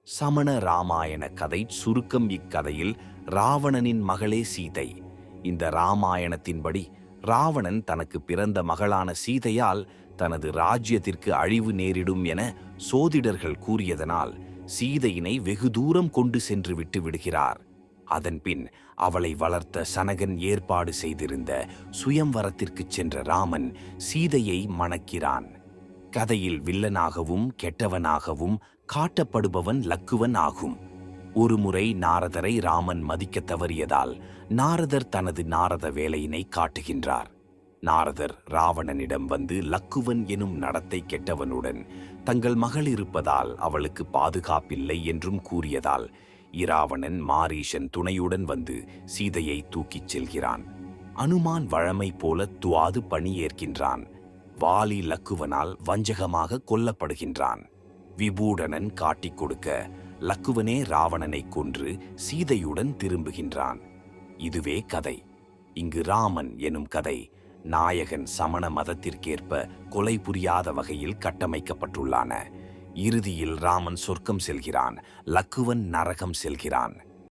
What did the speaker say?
சமண ராமாயண கதை சுருக்கம். இக்கதையில் ராவணனின் மகளே சீதை. இந்த ராமாயணத்தின்படி ராவணன் தனக்கு பிறந்த மகளான சீதையால் தனது ராஜ்யத்திற்கு அழிவு நேரிடும் என சோதிடர்கள் கூறியதனால் சீதையினை வெகு தூரம் கொண்டு சென்று விட்டு விடுகிறார். அதன்பின் அவளை வளர்த்த சனகன் ஏற்பாடு செய்திருந்த சுயம்வரத்திற்கு சென்ற ராமன் சீதையை மணக்கிறான். கதையில் வில்லனாகவும் கெட்டவனாகவும் காட்டப்படுபவன் லக்குவன் ஆகும். ஒருமுறை நாரதரை ராமன் மதிக்க தவறியதால் நாரதர் தனது நாரத வேலையினை காட்டுகின்றார். நாரதர் ராவணனிடம் வந்து லக்குவன் எனும் நடத்தை கெட்டவனுடன் தங்கள் மகள் இருப்பதால் அவளுக்கு பாதுகாப்பில்லை என்றும் கூறியதால் இராவணன் மாரீஷன் துணையுடன் வந்து சீதையை தூக்கிச் செல்கிறான். அனுமான் வழமை போல துவாது பணியேற்கின்றான். வாலி லக்குவனால் வஞ்சகமாக கொல்லப்படுகின்றான். விபூடனன் காட்டிக் கொடுக்க லக்குவனே ராவணனை கொன்று சீதையுடன் திரும்புகின்றான். இதுவே கதை. இங்கு ராமன் எனும் கதை நாயகன் சமண மதத்திற்கேற்ப கொலை புரியாத வகையில் கட்டமைக்கப்பட்டுள்ளான. இறுதியில் ராமன் சொர்க்கம் செல்கிறான், லக்குவன் நரகம் செல்கிறான்.